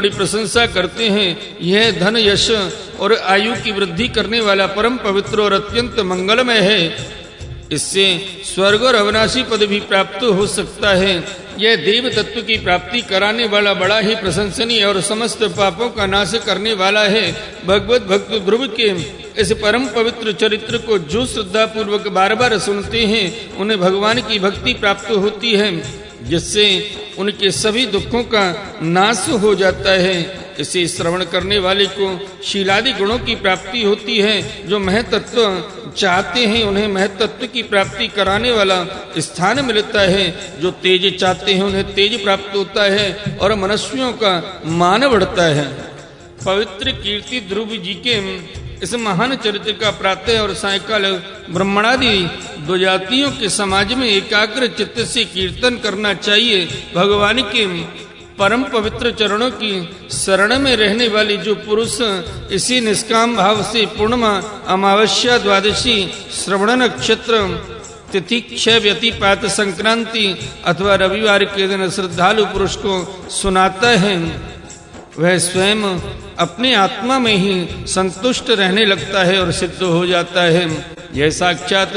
बड़ी प्रशंसा करते हैं। यह धन, यश और आयु की वृद्धि करने वाला परम पवित्र और अत्यंत मंगलमय है। इससे स्वर्ग और अविनाशी पद भी प्राप्त हो सकता है। यह देव तत्व की प्राप्ति कराने वाला बड़ा ही प्रशंसनीय और समस्त पापों का नाश करने वाला है। भगवत भक्त ध्रुव के इस परम पवित्र चरित्र को जो श्रद्धा पूर्वक बार बार सुनते हैं, उन्हें भगवान की भक्ति प्राप्त होती है, जिससे उनके सभी दुखों का नाश हो जाता है। इसे श्रवण करने वाले को शीलादि गुणों की प्राप्ति होती है। जो महतत्व चाहते हैं, उन्हें महतत्व की प्राप्ति कराने वाला स्थान मिलता है। जो तेज चाहते हैं, उन्हें तेज प्राप्त होता है और मनुष्यों का मान बढ़ता है। पवित्र कीर्ति ध्रुव जी के इस महान चरित्र का प्रातः और सायकाल ब्राह्मणादि दो जातियों के समाज में एकाग्र चित्त से कीर्तन करना चाहिए। भगवान के परम पवित्र चरणों की शरण में रहने वाले जो पुरुष इसी निष्काम भाव से पूर्णिमा, अमावस्या, द्वादशी, श्रवण नक्षत्र तिथि, क्षय, व्यतिपात, संक्रांति अथवा रविवार के दिन श्रद्धालु पुरुष को सुनाता है, वह स्वयं अपनी आत्मा में ही संतुष्ट रहने लगता है और सिद्ध हो जाता है। यह साक्षात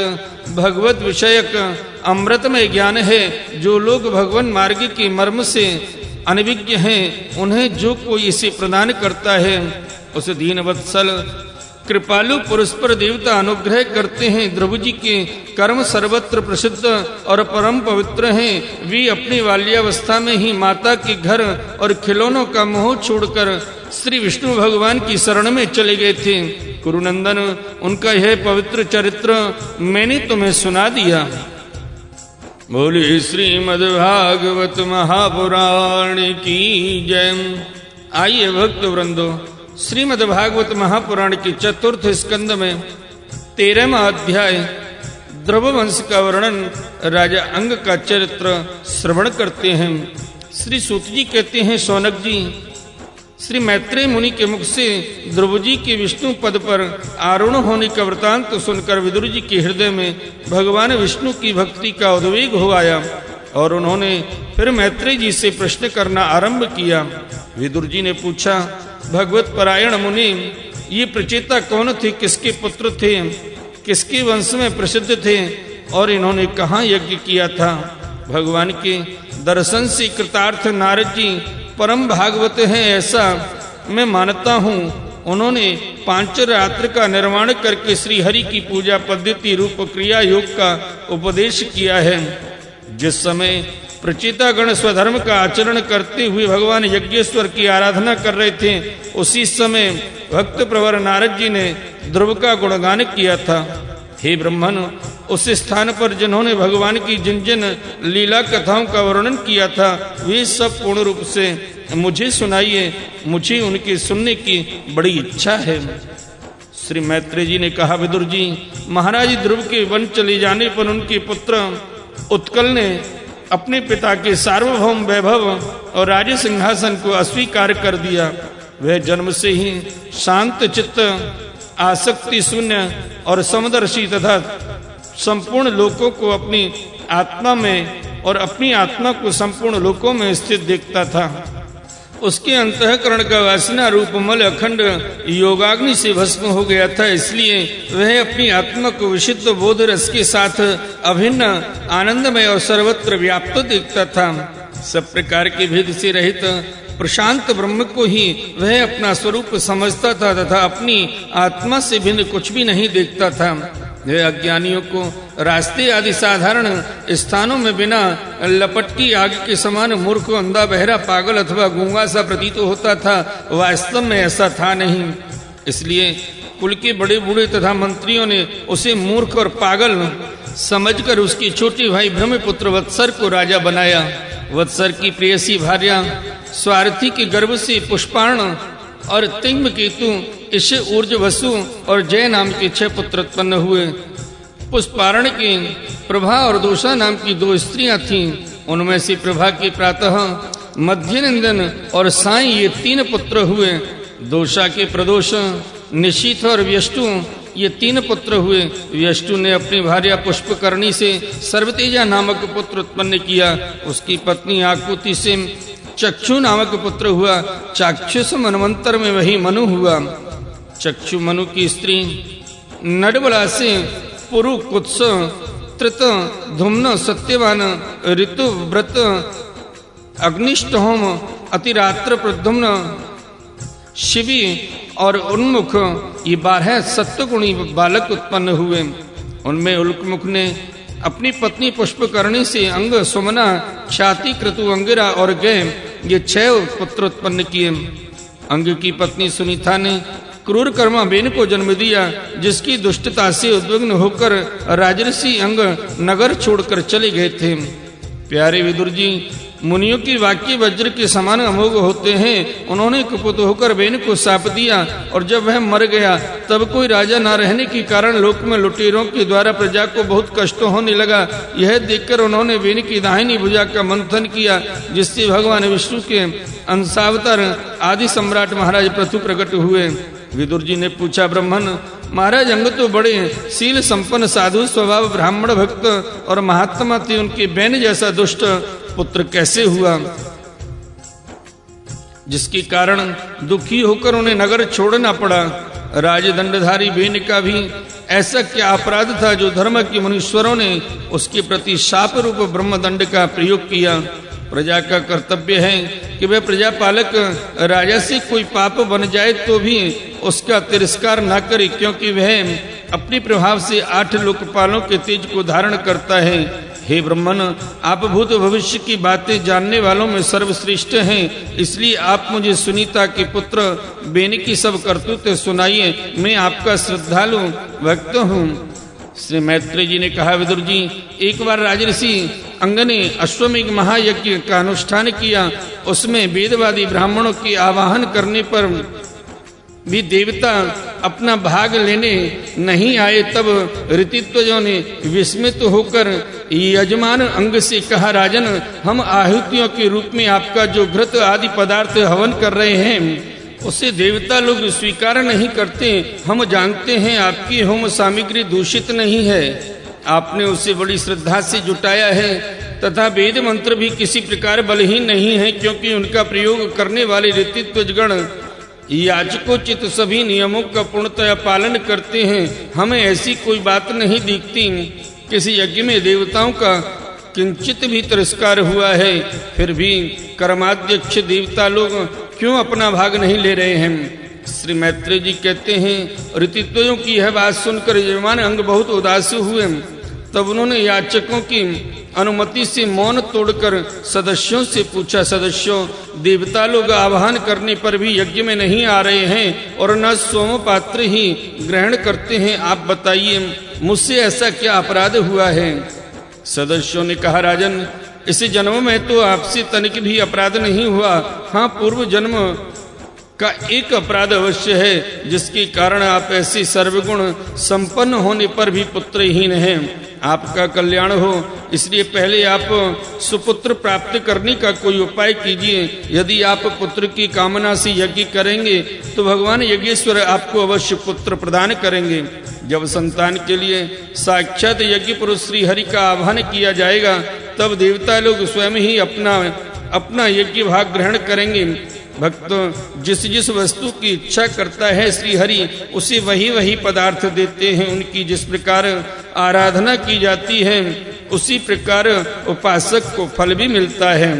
भगवत विषयक अमृतमय ज्ञान है। जो लोग भगवान मार्ग के मर्म से अनभिज्ञ हैं, उन्हें जो कोई इसे प्रदान करता है, उस दीन वत्सल कृपालु पुरुष पर देवता अनुग्रह करते हैं। ध्रुव जी के कर्म सर्वत्र प्रसिद्ध और परम पवित्र हैं। वे अपनी बाल्यावस्था में ही माता के घर और खिलौनों का मोह छोड़कर श्री विष्णु भगवान की शरण में चले गए थे। कुरुनंदन, उनका यह पवित्र चरित्र मैंने तुम्हें सुना दिया। बोली श्रीमद्भागवत महापुराण की जय। आइए भक्त वृंदो, श्रीमद्भागवत महापुराण के चतुर्थ स्कंद में 13वां अध्याय ध्रुव वंश का वर्णन, राजा अंग का चरित्र श्रवण करते हैं। श्री सूत जी कहते हैं, शौनक जी, श्री मैत्रेय मुनि के मुख से ध्रुव जी के विष्णु पद पर आरूढ़ होने का वृतांत तो सुनकर विदुर जी के हृदय में भगवान विष्णु की भक्ति का उद्वेग हो आया और उन्होंने फिर मैत्रेय जी से प्रश्न करना आरंभ किया। विदुर जी ने पूछा, भगवत परायण मुनि, ये प्रचेता कौन थे? किसके पुत्र थे? किसके वंश में प्रसिद्ध थे? और इन्होंने कहाँ यज्ञ किया था? भगवान के दर्शन से कृतार्थ नारद जी परम भागवत हैं, ऐसा मैं मानता हूँ। उन्होंने पांचरात्र का निर्माण करके श्री हरि की पूजा पद्धति रूप क्रिया योग का उपदेश किया है। जिस समय प्रचेतागण स्वधर्म का आचरण करते हुए भगवान यज्ञेश्वर की आराधना कर रहे थे, उसी समय भक्त प्रवर नारद जी ने ध्रुव का गुणगान किया था। हे ब्रह्मन, उस स्थान पर जिन्होंने भगवान की जिन जिन लीला कथाओं का वर्णन किया था, वे सब पूर्ण रूप से मुझे सुनाइए। मुझे उनके सुनने की बड़ी इच्छा है। श्री मैत्रेय जी ने कहा, विदुर जी, महाराज ध्रुव के वन चले जाने पर उनके पुत्र उत्कल ने अपने पिता के सार्वभौम वैभव और राज्य सिंहासन को अस्वीकार कर दिया। वह जन्म से ही शांत चित्त, आसक्ति शून्य और समदर्शी तथा संपूर्ण लोकों को अपनी आत्मा में और अपनी आत्मा को संपूर्ण लोकों में स्थित देखता था। उसके अंतःकरण का वासना रूप मल अखंड योगाग्नि से भस्म हो गया था। इसलिए वह अपनी आत्मा को विशुद्ध बोध रस के साथ अभिन्न, आनंदमय और सर्वत्र व्याप्त देखता था। सब प्रकार के भेद से रहित प्रशांत ब्रह्म को ही वह अपना स्वरूप समझता था तथा अपनी आत्मा से भिन्न कुछ भी नहीं देखता था। वह अज्ञानियों को रास्ते आदि साधारण स्थानों में बिना लपट की आग के समान मूर्ख, अंधा, बहरा, पागल अथवा गूंगा सा प्रतीत होता था। वास्तव में ऐसा था नहीं। इसलिए कुल के बड़े बूढ़े तथा मंत्रियों ने उसे मूर्ख और पागल समझकर उसके छोटे भाई ब्रह्मपुत्र वत्सर को राजा बनाया। वत्सर की प्रेयसी भार्या स्वार्थी के गर्भ से पुष्पार्ण और तिंग केतु, इसे ऊर्ज वसु और जय नाम के 6 पुत्र उत्पन्न हुए। पुष्पारण की प्रभा और दोषा नाम की 2 स्त्रियां थीं। उनमें से प्रभा के प्रातः, मध्यनंदन और साई ये 3 पुत्र हुए। दोषा के प्रदोष, निशीथ और व्यष्टु ये 3 पुत्र हुए। व्यष्टु ने अपनी भार्या पुष्पकर्णी से सर्वतेजा नामक पुत्र उत्पन्न किया। उसकी पत्नी आकुति से चक्षु नामक पुत्र हुआ। चाक्षुष मनवंतर में वही मनु हुआ। चक्षु मनु की स्त्री नडबला से पुरु कुत्स त्रित धुम्न सत्यवान ऋतु व्रत अग्निष्ट होम अतिरात्र प्रद्युम्न शिवी और उन्मुख ये 12 सत्वगुणी बालक उत्पन्न हुए। उनमें उल्कमुख ने अपनी पत्नी पुष्पकर्णी से अंग सुमना छाती क्रतु अंगिरा और गय ये 6 पुत्र उत्पन्न किए। अंग की पत्नी सुनीता ने क्रूर कर्मा बेन को जन्म दिया, जिसकी दुष्टता से उद्विग्न होकर राजर्षि अंग नगर छोड़कर चले गए थे। प्यारे विदुर जी, मुनियों की वाक्य वज्र के समान अमोघ होते हैं। उन्होंने कुपित होकर बेन को साप दिया और जब वह मर गया तब कोई राजा न रहने के कारण लोक में लुटेरों के द्वारा प्रजा को बहुत कष्ट होने लगा। यह देखकर उन्होंने बेन की दाहिनी भुजा का मंथन किया, जिससे भगवान विष्णु के अंशावतार आदि सम्राट महाराज पृथु प्रकट हुए। विदुर जी ने पूछा, ब्राह्मण महाराज, अंग तो बड़े शील संपन्न साधु स्वभाव ब्राह्मण भक्त और महात्मा थे, उनके बैन जैसा दुष्ट पुत्र कैसे हुआ, जिसके कारण दुखी होकर उन्हें नगर छोड़ना पड़ा। राजदंडधारी बेन का भी ऐसा क्या अपराध था जो धर्म के मुनीश्वरों ने उसके प्रति शाप रूप ब्रह्मदंड का प्रयोग किया। प्रजा का कर्तव्य है कि वह प्रजापालक राजा से कोई पाप बन जाए तो भी उसका तिरस्कार न करे, क्योंकि वह अपने प्रभाव से 8 लोकपालों के तेज को धारण करता है। हे ब्राह्मण, आप भूत भविष्य की बातें जानने वालों में सर्वश्रेष्ठ हैं, इसलिए आप मुझे सुनीता के पुत्र बेन की सब करतूतें सुनाइए। मैं आपका श्रद्धालु भक्त हूँ। श्री मैत्री जी ने कहा, विदुर जी, एक बार राजर्षि अंग ने अश्वमेघ महायज्ञ का अनुष्ठान किया। उसमें वेदवादी ब्राह्मणों के आवाहन करने पर भी देवता अपना भाग लेने नहीं आए। तब ऋतित्वजों ने विस्मित होकर यजमान अंग से कहा, राजन, हम आहुतियों के रूप में आपका जो घृत आदि पदार्थ हवन कर रहे हैं उसे देवता लोग स्वीकार नहीं करते। हम जानते हैं आपकी होम सामग्री दूषित नहीं है, आपने उसे बड़ी श्रद्धा से जुटाया है तथा वेद मंत्र भी किसी प्रकार बलहीन नहीं है, क्योंकि उनका प्रयोग करने वाले ऋतित्वजगण याचकोचित सभी नियमों का पूर्णतया पालन करते हैं। हमें ऐसी कोई बात नहीं दिखती किसी यज्ञ में देवताओं का किंचित भी तिरस्कार हुआ है। फिर भी कर्माध्यक्ष देवता लोग क्यों अपना भाग नहीं ले रहे हैं? श्री मैत्री जी कहते हैं, ऋतित्वयों की यह बात सुनकर यजमान अंग बहुत उदास हुए। तब उन्होंने याचकों की अनुमति से मौन तोड़कर सदस्यों से पूछा, सदस्यों, देवता लोग आह्वान करने पर भी यज्ञ में नहीं आ रहे हैं और न सोम पात्र ही ग्रहण करते हैं। आप बताइए, मुझसे ऐसा क्या अपराध हुआ है? सदस्यों ने कहा, राजन, इस जन्म में तो आपसे तनिक भी अपराध नहीं हुआ। हाँ, पूर्व जन्म का एक अपराध अवश्य है, जिसके कारण आप ऐसे सर्वगुण संपन्न होने पर भी पुत्रहीन हैं। आपका कल्याण हो, इसलिए पहले आप सुपुत्र प्राप्त करने का कोई उपाय कीजिए। यदि आप पुत्र की कामना से यज्ञ करेंगे तो भगवान यज्ञेश्वर आपको अवश्य पुत्र प्रदान करेंगे। जब संतान के लिए साक्षात यज्ञ पुरुष श्री हरि का आह्वान किया जाएगा, तब देवता लोग स्वयं ही अपना यज्ञ भाग ग्रहण करेंगे। भक्त जिस जिस वस्तु की इच्छा करता है श्री हरि उसे वही वही पदार्थ देते हैं। उनकी जिस प्रकार आराधना की जाती है उसी प्रकार उपासक को फल भी मिलता है।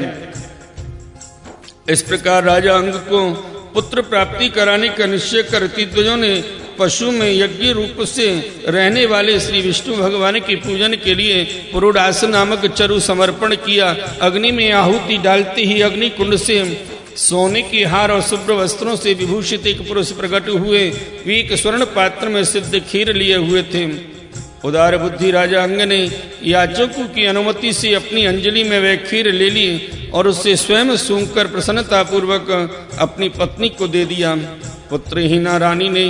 इस प्रकार राजा अंग को पुत्र प्राप्ति कराने का निश्चय कर ऋतिध्वजों ने पशु में यज्ञ रूप से रहने वाले श्री विष्णु भगवान के पूजन के लिए पुरोडास नामक चरु समर्पण किया। अग्नि में आहुति डालते ही अग्नि कुंड से सोने के हार और शुभ्र वस्त्रों से विभूषित एक पुरुष प्रकट हुए। वे एक स्वर्ण पात्र में सिद्ध खीर लिए हुए थे। उदार बुद्धि राजा अंग ने याचकों की अनुमति से अपनी अंजलि में वह खीर ले ली और उससे स्वयं सूंघकर प्रसन्नता पूर्वक अपनी पत्नी को दे दिया। पुत्रहीना रानी ने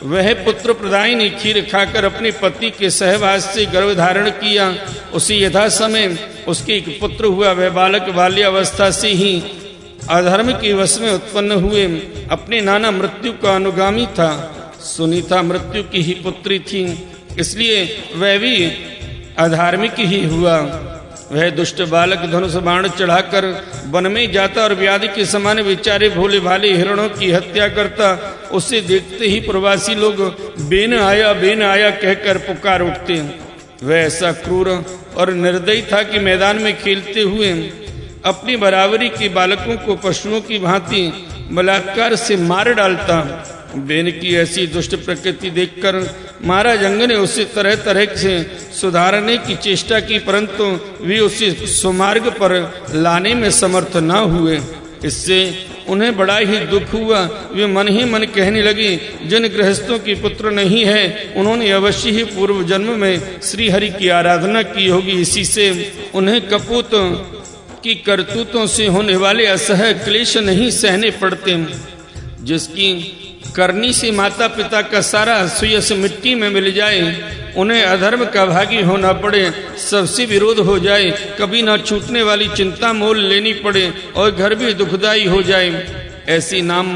वह पुत्र प्रदायिनी खीर खाकर अपने पति के सहवास से गर्भ धारण किया। उसी यथा समय उसके एक पुत्र हुआ। वह बालक बाल्यावस्था से ही अधर्म के वश में उत्पन्न हुए अपने नाना मृत्यु का अनुगामी था। सुनीता मृत्यु की ही पुत्री थी, इसलिए वह भी अधार्मिक ही हुआ। वह दुष्ट बालक धनुष बाण चढ़ाकर वन में जाता और व्याधि के समान बेचारे भोले भाले हिरणों की हत्या करता। उसे देखते ही प्रवासी लोग बेन आया कहकर पुकार उठते। वह ऐसा क्रूर और निर्दयी था कि मैदान में खेलते हुए अपनी बराबरी के बालकों को पशुओं की भांति बलात्कार से मार डालता। बेन की ऐसी दुष्ट प्रकृति देखकर महाराज अंग ने उसे तरह तरह से सुधारने की चेष्टा की, परंतु वे उसे सुमार्ग पर लाने में समर्थ न हुए। इससे उन्हें बड़ा ही दुख हुआ। वे मन ही मन कहने लगे, जिन गृहस्थों की पुत्र नहीं है उन्होंने अवश्य ही पूर्व जन्म में श्री हरि की आराधना की होगी। इसी से उन्हें कपूत की करतूतों से होने वाले असह्य क्लेश नहीं सहने पड़ते। जिसकी करनी से माता पिता का सारा सुयश मिट्टी में मिल जाए, उन्हें अधर्म का भागी होना पड़े, सबसे विरोध हो जाए, कभी ना छूटने वाली चिंता मोल लेनी पड़े और घर भी दुखदाई हो जाए, ऐसी नाम